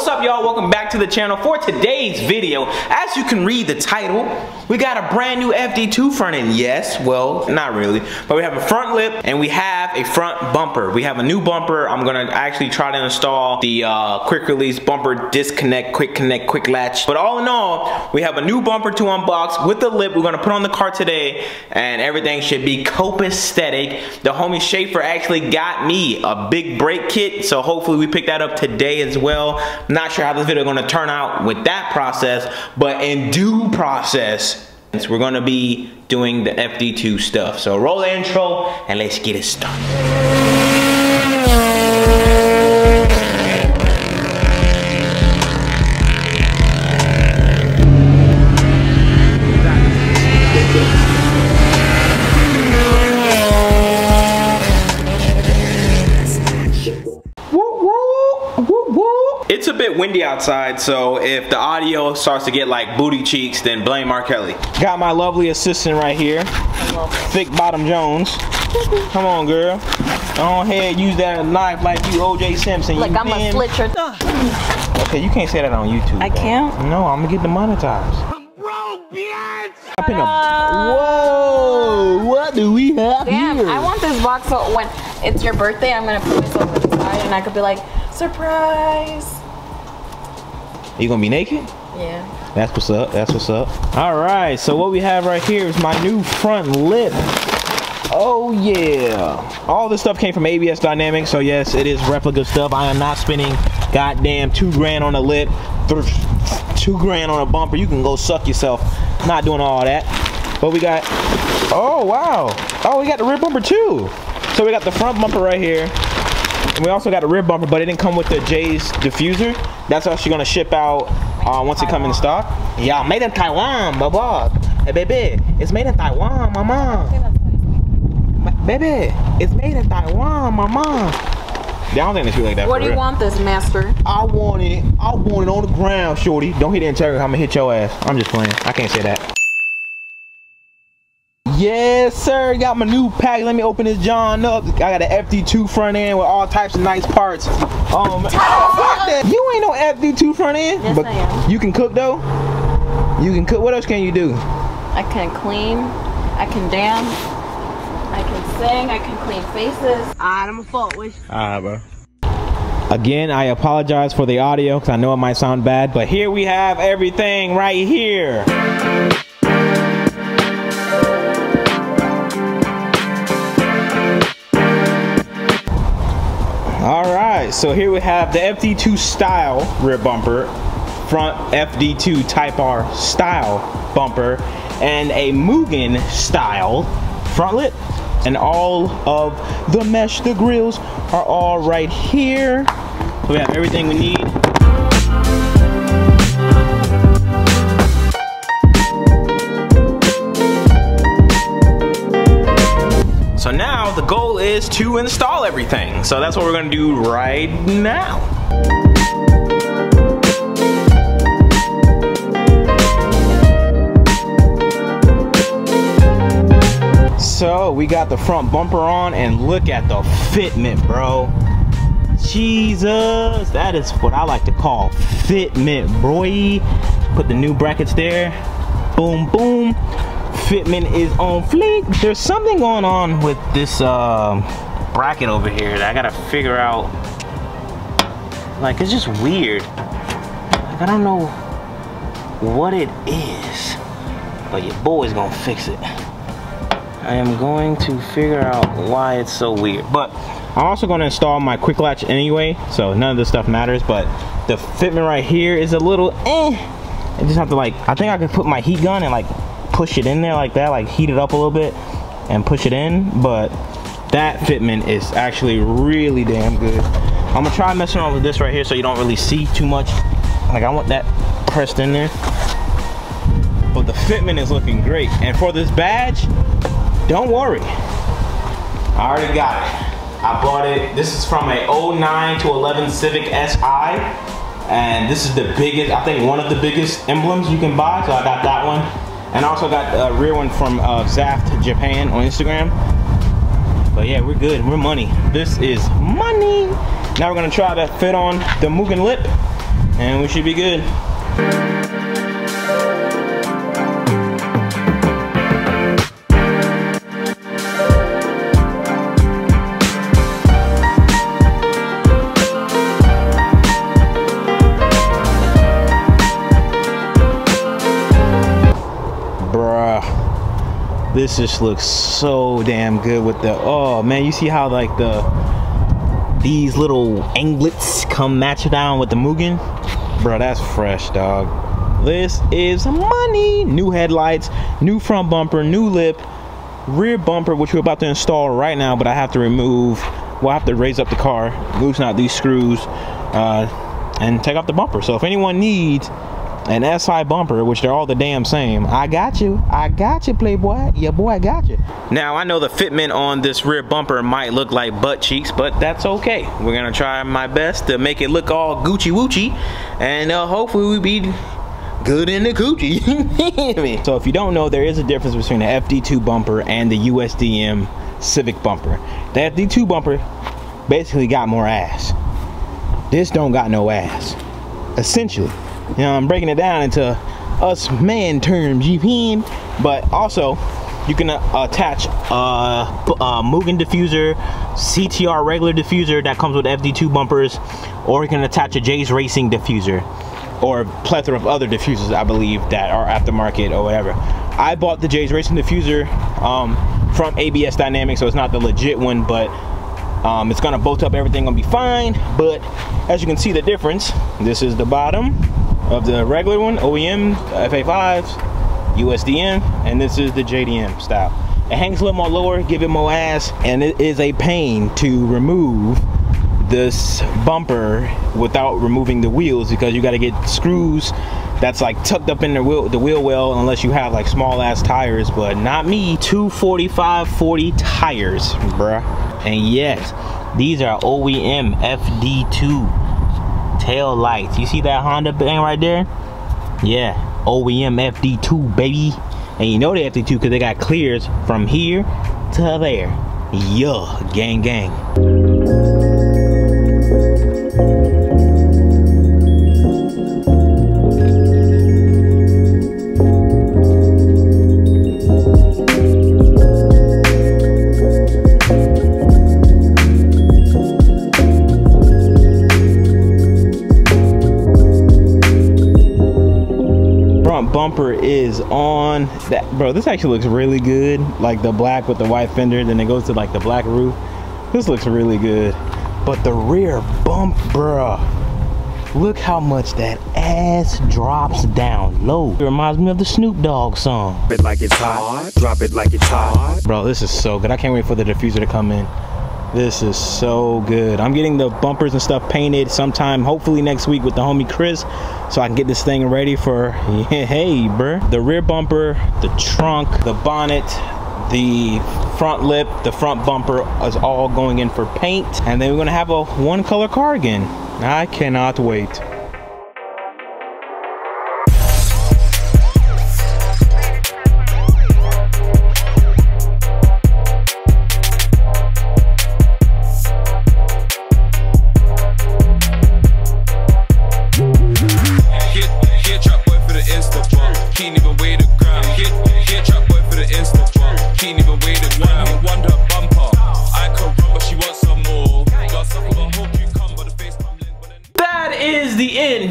up, y'all? Welcome back to the channel. For today's video, as you can read the title, we got a brand new Fd2 front end. Yes, well, not really, but we have a front lip and we have a front bumper. We have a new bumper. I'm gonna actually try to install the quick release bumper disconnect, quick connect, quick latch. But all in all, we have a new bumper to unbox with the lip. We're gonna put on the car today, and everything should be copacetic. The homie Schaefer actually got me a big brake kit, so hopefully we pick that up today as well. Not sure how this video is gonna turn out with that process, but in due process, we're gonna be doing the Fd2 stuff. So roll the intro and let's get it started. It's a bit windy outside, so if the audio starts to get like booty cheeks, then blame R. Kelly. Got my lovely assistant right here, Thick Bottom Jones. Come on, girl. Go ahead, use that knife like you O.J. Simpson. Like I'm a slit your Okay, you can't say that on YouTube. I can't? No, I'm gonna get demonetized. I'm broke, bitch! Whoa! What do we have Damn, here? I want this box so when it's your birthday, I'm gonna put myself to the side and I could be like, surprise! You gonna be naked? Yeah. That's what's up, that's what's up. Alright, so what we have right here is my new front lip. Oh yeah. All this stuff came from ABS Dynamics, so yes, it is replica stuff. I am not spending goddamn $2 grand on a lip, $2 grand on a bumper. You can go suck yourself. Not doing all that. But we got, oh wow. Oh, we got the rear bumper too. So we got the front bumper right here. And we also got a rear bumper, but it didn't come with the J's diffuser. That's actually gonna ship out once it comes in stock. Yeah, made in Taiwan, baba. Hey, baby, it's made in Taiwan, mama. Baby, it's made in Taiwan, mama. I don't think they feel like that. What do you want this, master? I want it on the ground, shorty. Don't hit the interior, I'm gonna hit your ass. I'm just playing. I can't say that. Yes, sir. Got my new pack. Let me open this John up. I got an Fd2 front end with all types of nice parts. You ain't no Fd2 front end. Yes, but I am. You can cook though. You can cook. What else can you do? I can clean. I can dance. I can sing. I can clean faces. I'm a fault with. Alright, bro. Again, I apologize for the audio because I know it might sound bad, but here we have everything right here. Alright, so here we have the Fd2 style rear bumper, front Fd2 Type R style bumper, and a Mugen style front lip. And all of the mesh, the grills are all right here. So we have everything we need. So now the goal is to install everything. So that's what we're gonna do right now. So we got the front bumper on, and look at the fitment, bro. Jesus, that is what I like to call fitment, boy. Put the new brackets there. Boom, boom. Fitment is on fleek. There's something going on with this bracket over here that I gotta figure out. Like, it's just weird. Like, I don't know what it is, but your boy's gonna fix it. I am going to figure out why it's so weird. But I'm also going to install my quick latch anyway, so none of this stuff matters. But the fitment right here is a little I just have to, like, I think I could put my heat gun and like push it in there like that, like heat it up a little bit and push it in. But that fitment is actually really damn good. I'm gonna try messing around with this right here so you don't really see too much. Like, I want that pressed in there. But the fitment is looking great. And for this badge, don't worry, I already got it. I bought it. This is from a 09 to 11 Civic SI, and this is the biggest, I think one of the biggest emblems you can buy, so I got that one. And I also got a rear one from Zaft Japan on Instagram. But yeah, we're good, we're money. This is money. Now we're gonna try to fit on the Mugen lip and we should be good. This just looks so damn good with the, oh man, you see how like these little anglets come matched down with the Mugen? Bro, that's fresh, dog. This is money. New headlights, new front bumper, new lip, rear bumper, which we're about to install right now, but I have to remove, we'll have to raise up the car, loosen out these screws, and take off the bumper. So if anyone needs an SI bumper, which they're all the damn same, I got you, playboy. Your boy got you. Now I know the fitment on this rear bumper might look like butt cheeks, but that's okay. We're gonna try my best to make it look all Gucci Woochie, and hopefully we'll be good in the coochie. So if you don't know, there is a difference between the FD2 bumper and the USDM Civic bumper. The FD2 bumper basically got more ass. This don't got no ass, essentially. You know, I'm breaking it down into us man terms, you feel me? But also, you can attach a Mugen diffuser, CTR regular diffuser that comes with FD2 bumpers, or you can attach a J's Racing diffuser, or a plethora of other diffusers, I believe, that are aftermarket or whatever. I bought the J's Racing diffuser from ABS Dynamics, so it's not the legit one, but it's gonna bolt up, everything gonna be fine. But as you can see the difference, this is the bottom of the regular one, OEM, FA5s, USDM, and this is the JDM style. It hangs a little more lower, give it more ass, and it is a pain to remove this bumper without removing the wheels, because you got to get screws that's like tucked up in the wheel well, unless you have like small ass tires, but not me. 245/40 tires, bruh. And yes, these are OEM FD2 tail lights. You see that Honda thing right there? Yeah, OEM FD2, baby. And you know they FD2 because they got clears from here to there. Yeah, gang gang. Bumper is on that, bro. This actually looks really good, like the black with the white fender, then it goes to like the black roof. This looks really good. But the rear bump, bro, look how much that ass drops down low. It reminds me of the Snoop Dogg song. Drop it like it's hot, drop it like it's hot. Bro, this is so good. I can't wait for the diffuser to come in. This is so good. I'm getting the bumpers and stuff painted sometime, hopefully next week, with the homie Chris, so I can get this thing ready for, hey, bruh. The rear bumper, the trunk, the bonnet, the front lip, the front bumper is all going in for paint, and then we're gonna have a one color car again. I cannot wait.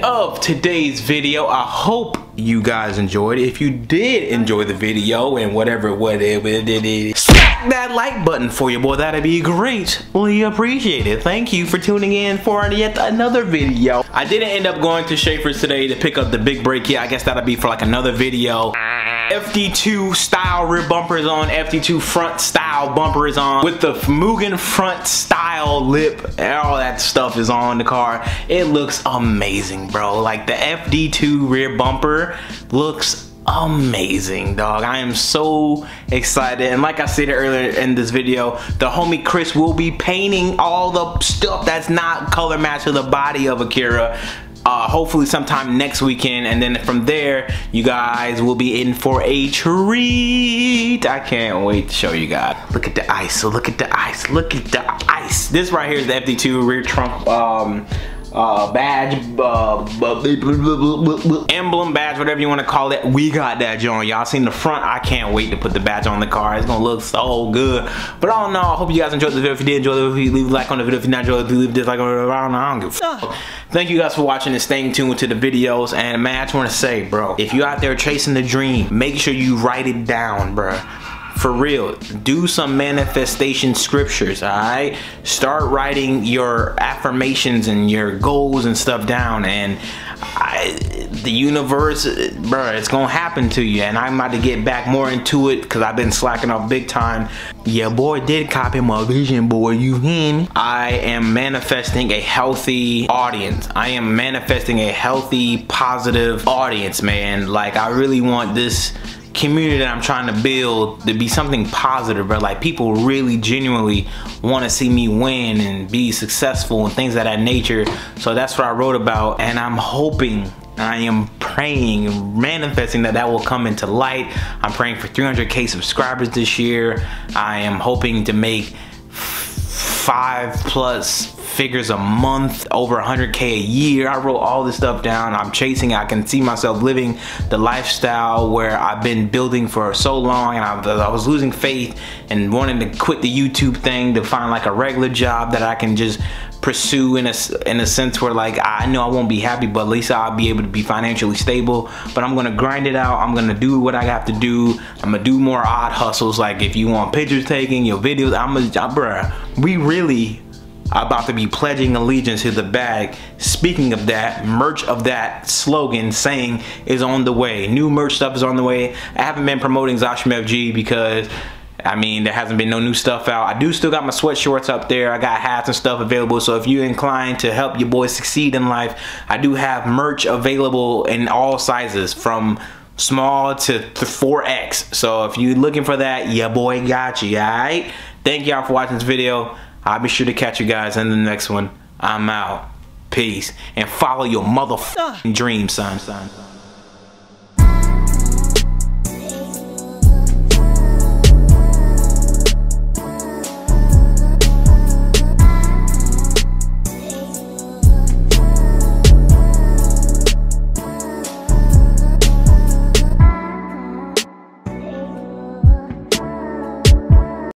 Of today's video. I hope you guys enjoyed it. If you did enjoy the video and whatever it is, smack that like button for you, boy. That'd be greatly appreciated. Thank you for tuning in for yet another video. I didn't end up going to Schaefer's today to pick up the big brake kit. I guess that'll be for like another video. FD2 style rear bumper is on, FD2 front style bumper is on, with the Mugen front style lip, and all that stuff is on the car. It looks amazing, bro. Like the FD2 rear bumper looks amazing, dog. I am so excited, and like I said earlier in this video, the homie Chris will be painting all the stuff that's not color match to the body of Akira. Hopefully sometime next weekend, and then from there you guys will be in for a treat. I can't wait to show you guys. Look at the ice, look at the ice, look at the ice. This right here is the FD2 rear trunk badge, emblem badge, whatever you want to call it. We got that joint. Y'all seen the front? I can't wait to put the badge on the car. It's gonna look so good. But all in all, I hope you guys enjoyed the video. If you did enjoy the video, leave a like on the video. If you not enjoyed it, leave a dislike on the video. I don't give a fuck. Thank you guys for watching and staying tuned to the videos. And man, I just want to say, bro, if you're out there chasing the dream, make sure you write it down, bro. For real, do some manifestation scriptures, alright? Start writing your affirmations and your goals and stuff down, and the universe, bruh, it's gonna happen to you. And I'm about to get back more into it because I've been slacking off big time. Yeah, boy did copy my vision, boy, you hear me? I am manifesting a healthy audience. I am manifesting a healthy, positive audience, man. Like, I really want this community that I'm trying to build to be something positive, but like people really genuinely want to see me win and be successful and things of that nature. So that's what I wrote about, and I'm hoping, I am praying, manifesting that will come into light. I'm praying for 300K subscribers this year. I am hoping to make 5+ figures a month, over 100K a year. I wrote all this stuff down. I'm chasing. I can see myself living the lifestyle where I've been building for so long, and I was losing faith and wanting to quit the YouTube thing to find like a regular job that I can just pursue in a sense where like I know I won't be happy, but at least I'll be able to be financially stable. But I'm gonna grind it out. I'm gonna do what I have to do. I'm gonna do more odd hustles, like if you want pictures taken, your videos, bruh, we really about to be pledging allegiance to the bag. Speaking of that, merch of that slogan saying is on the way. New merch stuff is on the way. I haven't been promoting Zosh FG because I mean, there hasn't been no new stuff out. I do still got my sweatshorts up there. I got hats and stuff available. So if you're inclined to help your boy succeed in life, I do have merch available in all sizes from small to 4X. So if you're looking for that, your boy got you, alright? Thank y'all for watching this video. I'll be sure to catch you guys in the next one. I'm out. Peace. And follow your motherfucking dreams, son.